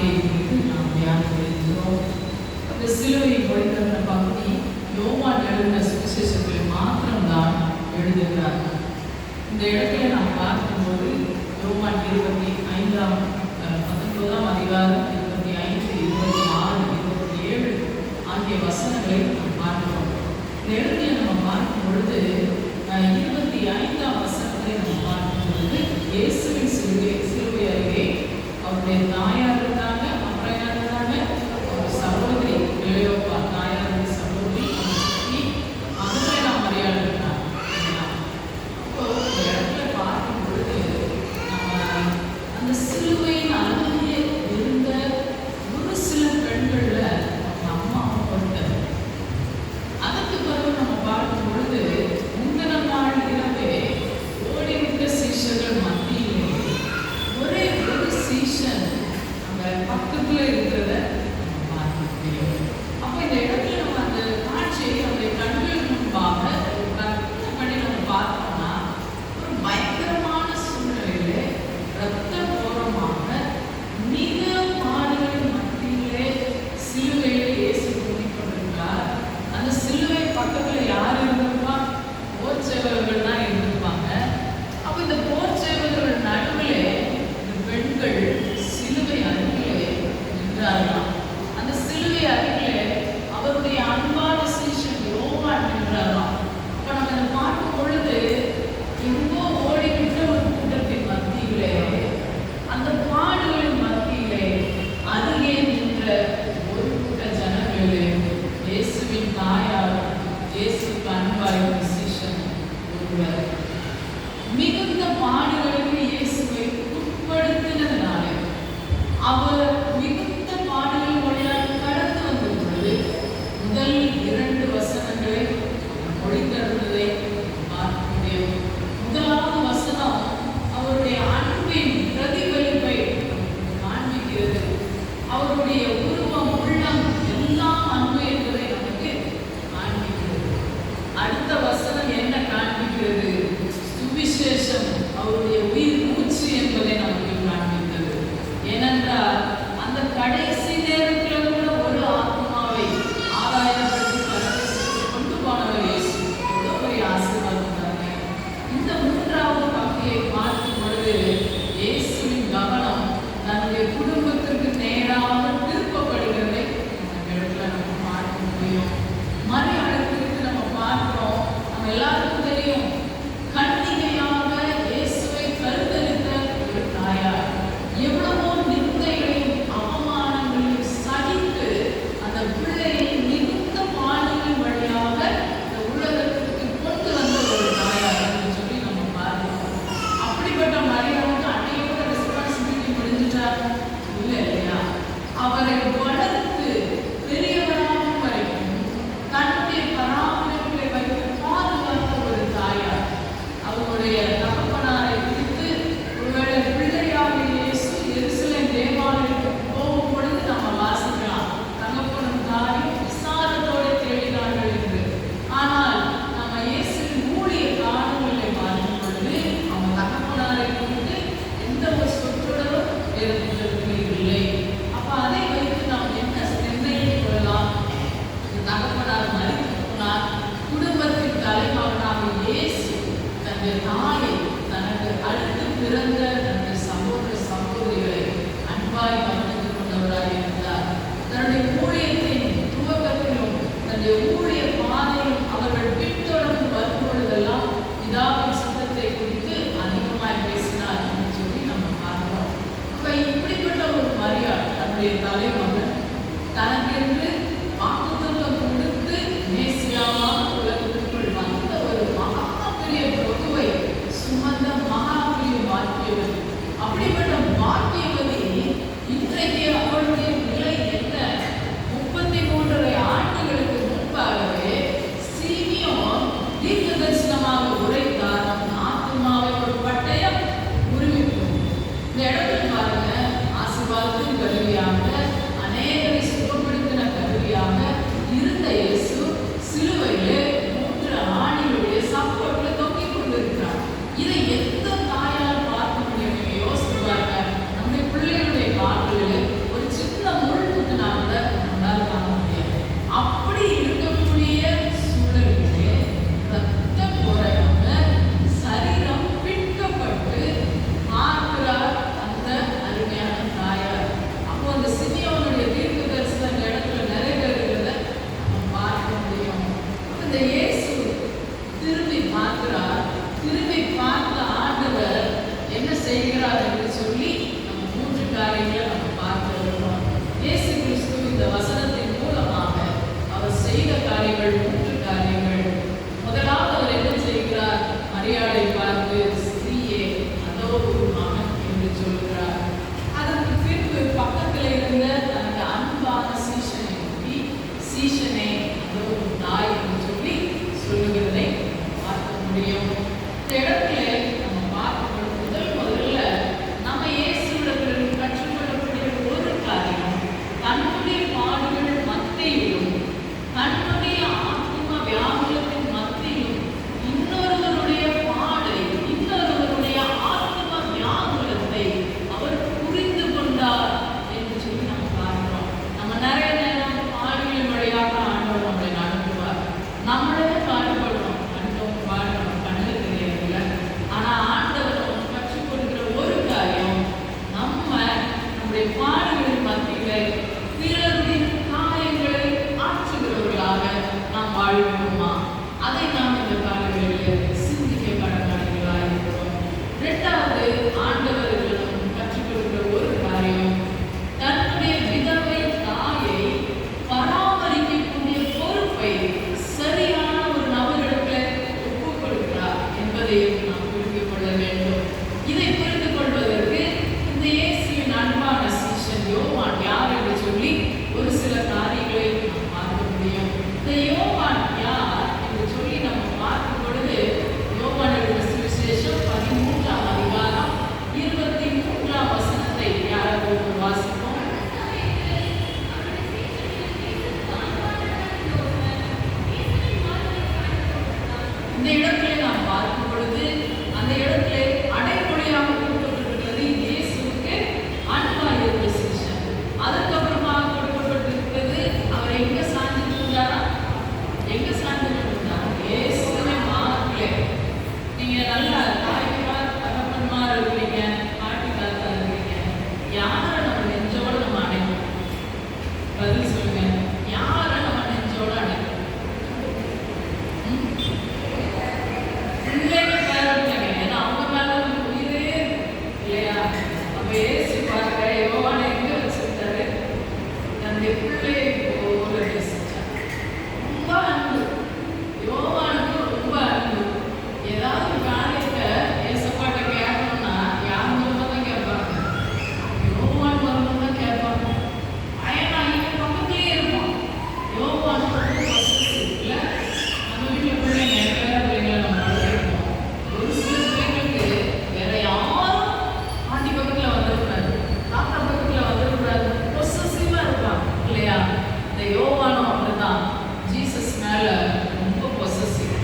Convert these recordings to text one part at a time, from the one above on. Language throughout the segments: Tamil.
வார்த்தையை குறித்து நாம் தியானிக்கிறோம். அந்த சிலுவை பொழிந்த பகுதி யோவான் எழுதின சுவிசேஷத்தில் மாத்திரம்தான் எழுதுகிறார். இந்த இடத்துல நாம் பார்க்கும்போது யோவான் 19ஆம் அதிகாரம் 25, 26, 27 ஆகிய வசனங்களை நாம் பார்க்கிறோம். இந்த இடத்துல நம்ம பார்க்கும் பொழுது 25ஆம் வசனத்தை நம்ம பார்க்கும் பொழுது இயேசுவின் சிலுவை அருகே அவருடைய தாயார் இருந்தாங்க. அப்புறம் என்ன இருந்தாங்க? ஒரு சகோதரி இளையோப்பா, தாயாருடைய சகோதரி, அவங்களை நாம் மரியாதை இருந்தாங்க. அப்போ இந்த இடத்துல பார்க்கும் பொழுது நம்ம அந்த சிலுவையின் அருகே இருந்த ஒரு சில பெண்கள்ல அவங்க அம்மாவும் கொடுத்தது. அதற்கு பிறகு நம்ம பார்க்கும் பொழுது முந்தின நாள் இரவே ஓடிவிட்ட சீஷர்கள் மத்தியிலே ஒரே ஒரு சீஷன் அங்க பக்கத்துல இருக்கிறத நம்ம பார்க்க முடியும். அப்ப இந்த இடத்துல நம்ம அந்த காட்சியை நம்முடைய கண்களுக்கு முன்பாக கற்பனை பண்ணி நம்ம பார்த்தோம்னா ஒரு பயங்கரமான சூழ்நிலையிலே இரத்த ஓரமாக மிக பாடுகளின் மத்தியிலே சிலுவையில் இயேசு தூங்கிக் கொண்டிருக்கிறார். அந்த சிலுவை பக்கத்துல யார் இருந்திருப்பா? போர் சேவகர்கள் தான் இருந்திருப்பாங்க. அப்ப இந்த போர் சேவகர்கள் நடுவிலே இந்த பெண்கள் சிலுவை அருகிலே நின்றார்களாம். அந்த சிலுவை அருகிலே அவருடைய அன்பான சீஷன் யோவான் நின்றாராம். அப்ப நம்ம இதை பார்க்கும் பொழுது எங்கோ ஓடிவிட்ட ஒரு கூட்டத்தின் மத்தியிலே, அந்த பாடுகளின் மத்தியிலே அருகே நின்ற ஒரு கூட்ட ஜனங்களே இயேசுவின் தாயார், இயேசுக்கு அன்பாய் சீஷன் ஒருவர். மிகுந்த பாடுகளுக்கு இயேசுவை உட்படுத்தினதுனாலே அவர் மிகுந்த பாடுகள் வழியாக கடந்து வந்த பொழுது முதல் 2 வசனங்களை மொழிந்திருந்ததை பார்க்க முடியும். முதலாவது வசனம் அவருடைய அன்பின் பிரதிபலிப்பை காண்பிக்கிறது. அவருடைய உருவம், உள்ளம் எல்லாம் அன்பு என்பதை நமக்கு காண்பிக்கிறது. அடுத்த வசனம் என்ன காண்பிக்கிறது? சுவிசேஷம் அவருடைய உயிர் மூச்சு என்பதை நமக்கு காண்பித்தது. ஏனென்றால் அந்த கடைசி நேரத்தில் கூட ஒரு ஆத்மாவை ஆதாயப்படுத்தி பரதேசத்துக்கு கொண்டு போனவர் இயேசு. எவ்வளோ பெரிய ஆசீர்வாதம் தாங்க. இந்த 3வது பகுதியை பார்க்கும் பொழுது இயேசுவின் கவனம் தன்னுடைய குடும்பத்திற்கு நேராக திருப்பப்படுகிறதை அந்த இடத்துல நம்ம பார்க்க முடியும். மரியாதை குறித்து நம்ம பார்க்கிறோம். நம்ம எல்லாருக்கும் தெரியும், கன்னிகையாக இயேசுவை கருத்தரித்த ஒரு தாயார் எவ்வளவோ நிந்தைகளையும் அவமானங்களையும் சகித்து அந்த பிள்ளையை மிகுந்த பாடுகளின் வழியாக இந்த உலகத்திற்கு கொண்டு வந்த ஒரு தாயார் என்று சொல்லி நம்ம பார்க்கிறோம். அப்படிப்பட்ட மரியாதைக்கு அன்னையோட ரெஸ்பான்சிபிலிட்டி முடிஞ்சிட்டார் இல்லை இல்லையா? அவரை வளர்த்து பெரியவராகும் வரைக்கும் தன்னுடைய பராமரிப்பை வைத்து பாதுகாத்த ஒரு தாயார். அவருடைய தகப்பனாரை குறித்து ஒருவேளை பிள்ளையாக இயேசு எருசலேம் தேவாலயத்துக்கு போகும் பொழுது நம்ம வாசிக்கலாம், தகப்பனும் தாயும் விசாரத்தோடு தேடினார்கள் என்று. ஆனால் நம்ம இயேசுவின் ஊழிய காலங்களை பார்க்கும் பொழுது அவங்க தகப்பனாரை குறித்து எந்த ஒரு சொற்றொடரும் இல்லை. அப்ப அதை வைத்து நாம் என்ன நிர்ணயித்துக் கொள்ளலாம்? தகப்பனார் மரித்து போனார். குடும்பத்தின் தலைமகனாக இயேசு தன்னுடைய தாயை, தனக்கு அடுத்து பிறந்த தன்னுடைய சகோதர சகோதரிகளை அன்பாய் கவனித்து கொண்டவராக இருந்தார். தன்னுடைய ஊழியத்தின் துவக்கத்திலும் தன்னுடைய ஊழிய பாதையிலும் அவர்கள் பின்தொடர்ந்து வரும்பொழுதெல்லாம் பிதாவின் சித்தத்தை குறித்து அதிகமாய் பேசினார் என்று சொல்லி நம்ம பார்க்கிறோம். அப்ப இப்படிப்பட்ட ஒரு மரியாதை தன்னுடைய தலைமகன் தனக்கென்று வாக்குத்தத்தம் கொடுத்து மேசியாவாக உலகத்திற்குள் வந்த ஒரு மகா பெரிய பிரபுவை சுமந்த மகா பெரிய பாக்கியவதி. அப்படிப்பட்ட பாக்கியவதி இன்றைக்கு அவருடைய நிலை என்ன? 33 ஆண்டுகளுக்கு முன்பாகவே சீமியோன் தீர்க்கதரிசனமாக உரைத்தார், ஆத்மாவை ஒரு பட்டயம் உருவிக்கும். இந்த இடத்துல பாருங்க, ஆசீர்வாதத்தின் கருவியாக இல்லை. பிறரின் காயங்களை ஆற்றுகிறவர்களாக நாம் வாழ்வோமா? அதை நாம் இந்த காலங்களில் சிந்திக்க கடனாளிகளாக இருக்கிறோம். இரண்டாவது, ஆண்டவர்களும் கற்றுக் கொடுக்கிற ஒரு காரியம், தன்னுடைய விதவை தாயை பராமரிக்கக்கூடிய பொறுப்பை சரியான ஒரு நபரிடத்தில் ஒப்புக் கொடுக்கிறார் என்பதையும் நாம் புரிந்து கொள்ள வேண்டும். இதை புரிந்து கொள்வதற்கு இந்த இயேசுவின் அன்பான சீஷன் யோவான் யார் என்று சொல்லி ஒரு சில காரியங்களை நாம் பார்க்க முடியும். இந்த யோவான் யார் என்று சொல்லி நம்ம பார்க்கும் பொழுது, யோவான் எழுதின சுவிசேஷம் 13ஆம் அதிகாரம் 23ஆம் வசனத்தை யாராவது வாசிப்போம். இந்த இடத்திலே நாம் பார்க்கும் பொழுது, அந்த இடத்திலே அடைமொழியாக கொடுக்கப்பட்டிருக்கிறது இயேசுவுக்கு அன்பாக இருந்த சீஷன். அதுக்கப்புறமாக கொடுக்கப்பட்டிருக்கிறது, அவர் எங்க சார்ந்து இருந்தாரா? எங்க சார்ந்து இருந்தார்? இயேசுவை மாத்திலே. நீங்க நல்ல தாய்மார் தகப்பன்மார் இருக்கிறீங்க, பாட்டி தாத்தா இருக்கிறீங்க, யாரை நம்ம நெஞ்சோட நம்ம அடைக்கணும்? பதில் சொல்லுங்க. யாரை நம்ம நெஞ்சோட அடைக்கணும்? பிள்ளைங்க பேரப்பிள்ளைங்க, ஏன்னா அவங்க மேல நமக்கு உயிரே இல்லையா? அப்ப ஏசு பாருங்க, யோவானை எங்க வச்சிருந்தாரு? தன்னுடைய பிள்ளையை போல நேசிச்சார். ரொம்ப அன்பு, யோவானுக்கு ரொம்ப அன்பு. ஏதாவது காரியத்தை ஏசப்பாட்ட கேட்கணும்னா யார் மூலமா தான் கேட்பாங்க? யோவான் மூலமா தான் கேட்பாங்க. ஏன்னா இவன் பக்கத்துலயே இருப்பான். யோவான் ரொம்ப பொசசிவ் இல்ல? நம்ம வீட்டுல பிள்ளைங்க பேர பிள்ளைங்களை நம்ம வளர்க்கணும். ஒரு சில பிள்ளைங்களுக்கு வேற யாரும் பாட்டி பக்கத்துல வந்துடக்கூடாது, தாத்தா பக்கத்துல வந்துடக்கூடாது, பொசசிவா இருப்பாங்க இல்லையா? இந்த யோவானும் அப்படிதான், ஜீசஸ் மேல ரொம்ப பொசசிவ்.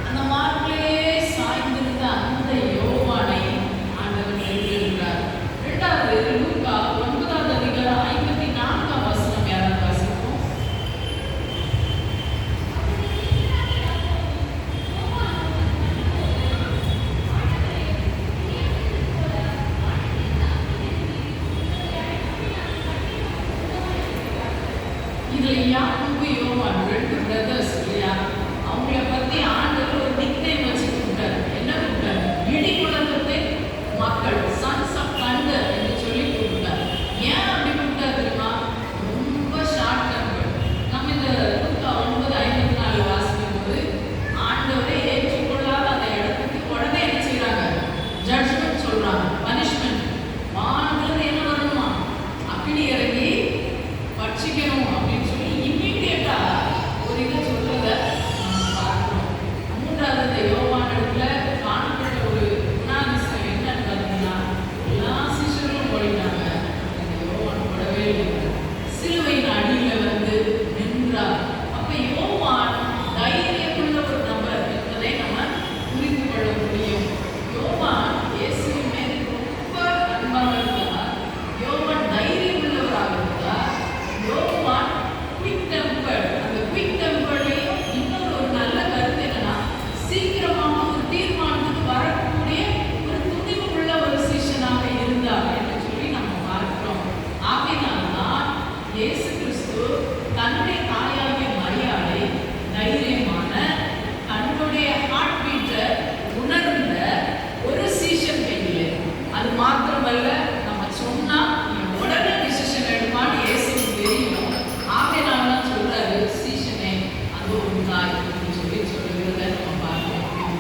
அந்த மார்க்கிலே சாய்ந்திருந்த அந்த யோவானை ஆண்டவர் எழுதியிருக்கிறார். இரண்டாவது, லூக்கா 9ஆம் அதிகாரம் 54ஆம் வசனம் யாராவது வாசிப்போம். இதுல யாக்கோபு யோவான் 2 பிரதர்ஸ் இல்லையா? அவங்கள பத்தி ஆண்டவர் ஒரு நிக்நேம் வச்சு கூப்பிட்டாரு. என்ன கூப்பிட்டாரு? இடி குலத்தின் மக்கள், சன்ஸ் ஆஃப் தண்டர் என்று சொல்லி கூப்பிட்டாரு. ஏன் அப்படி கூப்பிட்டாரு தெரியுமா? ரொம்ப ஷார்ட் டெம்பர். நம்ம இந்த லூக்கா 9:54 வாசிக்கும் போது, ஆண்டவரை ஏற்றுக்கொள்ளாத அந்த இடத்துக்கு உடனே என்ன செய்யறாங்க? ஜட்ஜ்மெண்ட் சொல்றாங்க, பனிஷ்மெண்ட். வானத்துல என்ன வரணுமா? அக்கினி இறங்கி பட்சிக்கணும் அப்படின்னு சொல்லி இம்மீடியட்டா ஒரு இதை சொல்றத நம்ம பார்க்கிறோம். மூன்றாவது, இந்த யோவான் இடத்துல காணப்பட்ட ஒரு குணாதிசயம் என்னன்னு பார்த்தீங்கன்னா, எல்லா சீஷர்களும் ஓடிட்டாங்க, இந்த யோவான் போடவே இல்லை. சிலுவையின் அடியில வந்து நின்றார். அப்ப யோவான் தைரியமுள்ள ஒரு நபர் என்பதை நம்ம புரிந்து கொள்ள முடியும். யோவான் இயேசுவின் மேல் ரொம்ப அன்பாக இருந்தார். யோவான் தைரியம் உள்ளவராக இருந்தார். யோவான் குயிக் டெம்பர். அந்த குயிக் டெம்பர்லையும் இன்னொரு ஒரு நல்ல கருத்து என்னன்னா, சீக்கிரமாக ஒரு தீர்மானத்துக்கு வரக்கூடிய ஒரு துணிவு உள்ள ஒரு சீஷனாக இருந்தார் என்று சொல்லி நம்ம பார்க்கிறோம். ஆகையினால்தான் இயேசு கிறிஸ்து தன்னுடைய தாயாகிய மரியாதை தைரியமான, தன்னுடைய ஹார்ட் பீட்டை உணர்ந்த ஒரு சீஷன் கையிலே. அது மாத்திரமல்ல, நம்ம சொன்னா நீங்க உடனே டிசிஷன் எடுப்பான்னு இயேசுக்கு தெரியும். ஆகையினால்தான் சொல்றாரு, சீஷனே அது ஒரு தாய் அப்படின்னு சொல்லுகிறத நம்ம பார்க்க முடியும்.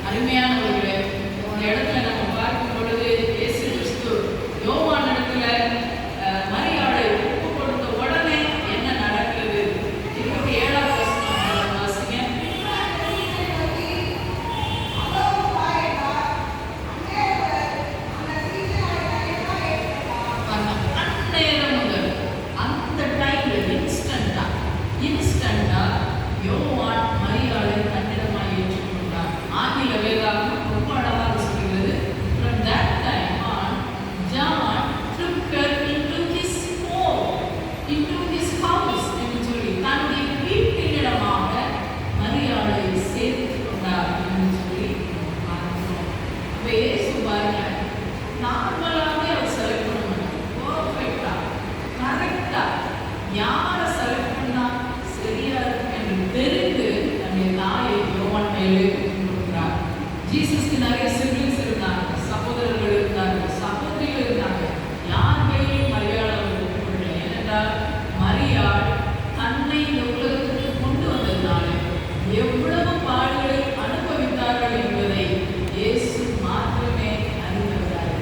அருமையானவர்களே, இந்த இடத்துல நம்ம பார்க்கும் பொழுது இயேசு கிறிஸ்து யோவான் இடத்துல மரியாதை ஒப்பு கொடுத்த உடனே என்ன நடக்கிறது? 27ஆம் வசனம் வாசிங்க. அந்நேரம் முதல், அந்த டைம்ல இன்ஸ்டன்டா யோவான் மரியாதை தன்னிடமாய் ஏற்றுக்கொண்டார். ஆங்கில வேதாகம் ரொம்ப அழகாக சொல்கிறது, from that time on John took her into his home, into his house என்று சொல்லி தன்னுடைய வீட்டினிடமாக மரியாதை சேர்த்து கொண்டார் என்று சொல்லி பார்க்கிறோம். அப்ப இயேசு பாருங்க, நார்மலாகவே அவர் செலக்ட் பண்ண மாட்டார், பர்ஃபெக்டா கரெக்டா யாரை செலக்ட் பண்ணா சரியா இருக்கும் என்று தெரிந்து நம்முடைய தாயை யோவான் கையிலே கொடுக்கிறார். ஜீசஸ்க்கு நிறைய சிப்லிங்ஸ் இருந்தாங்க, சகோதரர்கள் இருந்தாங்க, சகோதரிகள் இருந்தாங்க. யார் கையிலும் மரியாதை கொடுக்கவில்லை. ஏனென்றால் மரியாள் தன்னை இந்த உலகத்திற்கு கொண்டு வந்ததுனால எவ்வளவு பாடுகளை அனுபவித்தார்கள் என்பதை இயேசு மாத்திரமே அறிந்தவராக இருந்தார்.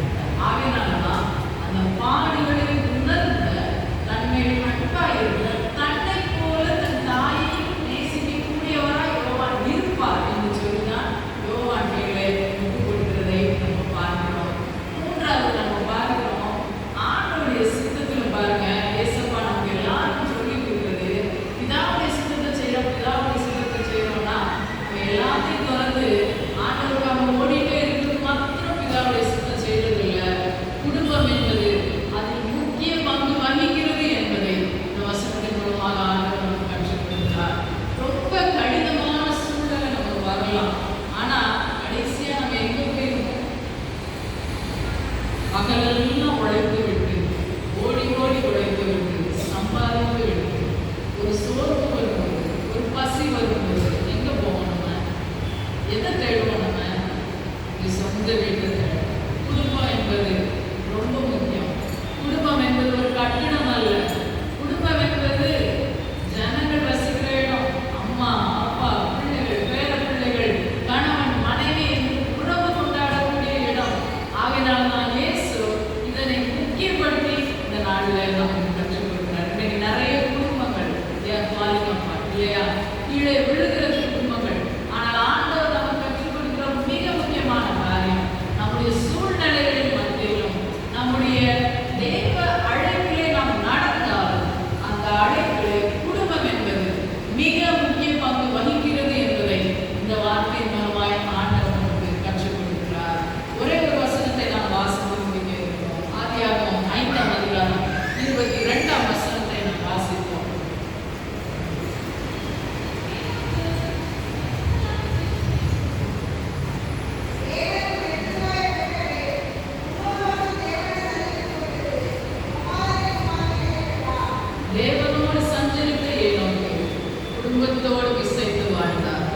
ஆகையினால்தான் அந்த பாடுகளை உணர்ந்த தன்மேல் அன்பாய் இருந்த தன்னை போல தன் தாயை நேசிக்கக்கூடியவராய் யோவான் இருப்பார் என்று சொல்லிதான் யோவான் கையிலே ஒப்புக் கொடுக்கிறதை நம்ம பார்க்கிறோம். மூன்றாவது நம்ம பார்க்கிறோம், ஆண்டவருடைய சித்தத்தில் பாருங்க, ஏசப்பா நமக்கு எல்லாருக்கும் சொல்லி கொடுக்கிறது, பிதாவுடைய சித்தத்தை செய்யறோம், பிதாவுடைய சித்தத்தை செய்யறோம்னா நம்ம எல்லாத்தையும் தொடர்ந்து ஆண்டவருக்காக ஓடிட்டே இருக்கிறது மாத்திரம் பிதாவுடைய சித்தம் செய்யறது இல்லை. குடும்பம் என்பது அதில் முக்கிய பங்கு வகிக்கிறது என்பதை இந்த வசனத்தின் மூலமாக ஆண்டவர் நமக்கு கற்றுக் கொடுக்கிறார். ரொம்ப கடினமான சூழ்நிலை நமக்கு வரலாம், ஆனா கடைசியா நம்ம எங்க போயிருக்கோம்? பகலெல்லாம் உழைத்து விட்டு, ஓடி ஓடி உழைத்து விட்டு, சம்பாதித்து விட்டு, ஒரு சோர்வு வரும்போது, ஒரு பசி வரும்போது எங்க போவோம்? நம்ம எதை தேடுவோம்? நம்ம சொந்த வீட்டை தேடுவோம். குடும்பம் என்பது ரொம்ப முக்கியம். குடும்பம் என்பது ஒரு கட்டிடம் அல்ல. குடும்பம் என்பது ஜனங்கள் வசிக்கிற இடம். அம்மா, அப்பா, பிள்ளைகள், பேர பிள்ளைகள், கணவன், மனைவி என்று உறவு கொண்டாடக்கூடிய இடம். ஆகையினால்தான் இயேசு இதனை முக்கியப்படுத்தி இந்த நாளில் நமக்கு கற்றுக் கொடுக்கிறார். இன்னைக்கு நிறைய குடும்பங்கள் வாலிபப்பா இல்லையா, கீழே விழுகிற குடும்பங்கள். ஆனால் ஆண்டவர் நமக்கு கற்றுக் கொடுக்கிற மிக முக்கியமான காரியம், நம்முடைய சூழ்நிலைகளின் மத்தியிலும் நம்முடைய தேவ அழைப்பிலே நாம் நடந்தாலும் அந்த அழைப்பிலே குடும்பம் என்பது மிக முக்கிய பங்கு வகிக்கிறது என்பதை இந்த வார்த்தையின் மூலமாய் ஆண்டவர் நமக்கு கற்றுக் கொடுக்கிறார். ஒரே ஒரு வசனத்தை நாம் வாசித்து முடிக்க இருக்கிறோம். ஆதியாகமம் 5ஆம் அதிகாரம் 22ஆம் வசனத்தை நாம் வாசிப்போம். தேவனோடு சஞ்சரித்த ஏனோக்கு குடும்பத்தோடு இசைத்து வாழ்ந்தார்.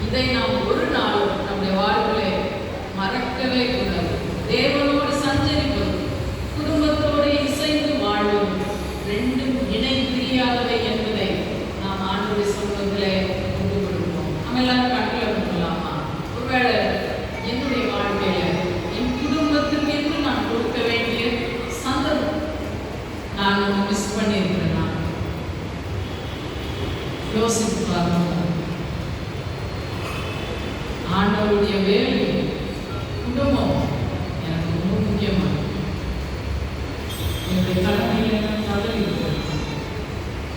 இதை நாம் ஒரு நாளும் நம்முடைய வாழ்விலே மறக்கவே கூடாது. தேவனோடு சஞ்சரிப்பது, குடும்பத்தோடு இசைந்து வாழ்வது ரெண்டும் இணை பிரியாதவை என்பதை நாம் ஆண்டவருடைய சமூகத்திலே ஒப்புக் கொடுப்போம். நம்ம எல்லாரும் கட்டளை பண்ணலாமா? ஒருவேளை என்னுடைய வாழ்க்கையில என் குடும்பத்திற்கு என்று நான் கொடுக்க வேண்டிய சந்தர்ப்பம் நான் மிஸ் பண்ணியிருக்கிறேன். யோசித்து பாருங்க. ஆண்டவருடைய வேலை, குடும்பம் எனக்கு ரொம்ப முக்கியமானது. என்னுடைய கடமைகளை நான் தவறி இருக்கிறேன்.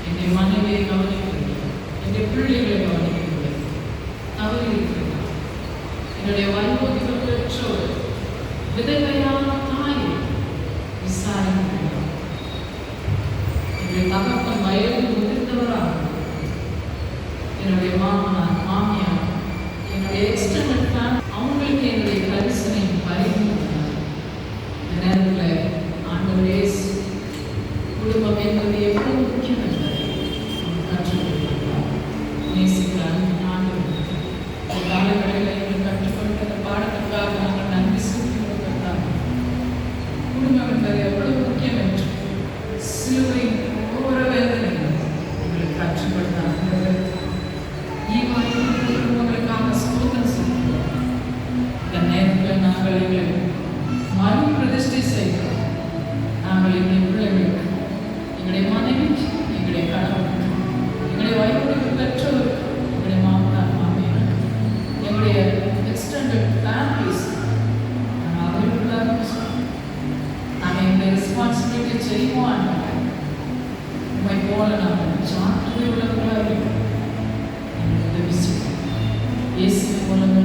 என்னுடைய மனைவியை கவனிக்கிறது, என்னுடைய பிள்ளைகளை கவனிக்கிறது தவறி இருக்கிறேன். என்னுடைய வைபோகிக பெற்றோர், விதவையான தாய் விசாரிக்கிறார். என்னுடைய தகப்பன் வயது முதிர்ந்தவராக, என்னுடைய மாமனார், மாமியார், என்னுடைய எக்ஸ்டெண்டட் ஃபேமிலி, அவங்களுக்கு என்னுடைய கரிசனை பரிமாறினார். இந்த நேரத்தில் ஆண்டவர் இயேசு குடும்பம் என்பது எவ்வளவு முக்கியம் என்பதை கற்றுக் கொடுக்கிறார். நேசிக்கிறார் ஆண்டவர். இந்த காலங்களில் எங்கள் கற்றுக் கொடுக்கிற பாடத்திற்காக நாங்கள் நன்றி செலுத்துகிறோம். குடும்பம் என்பது எவ்வளவு முக்கியம் என்று சிலுவை ஒவ்வொரு வேதனையும் உங்களுக்கு கற்றுக் கொடுத்தார். குடும்பங்களுக்காக ஸ்தோத்திரம் செய்கிறோம். இந்த நேரத்தில் நாங்கள் எங்களை மறு பிரதிஷ்டை செய்கிறோம். நாங்கள் எங்களுடைய பிள்ளைகளுக்கு, எங்களுடைய மனைவிக்கு, எங்களுடைய கணவனுக்கு, எங்களுடைய வயதுக்கு பெற்றோருக்கு, எங்களுடைய மாமனார், மாமியார், எங்களுடைய எக்ஸ்டெண்டட் ஃபேமிலிஸ் அவர்களுக்காக நாங்கள் எங்களுடைய ரெஸ்பான்சிபிலிட்டி செய்வோம். உண்மை போல நாங்கள் சார்ந்து உள்ளவர்களாக இருக்கிறோம். இயேசுவின் மூலம்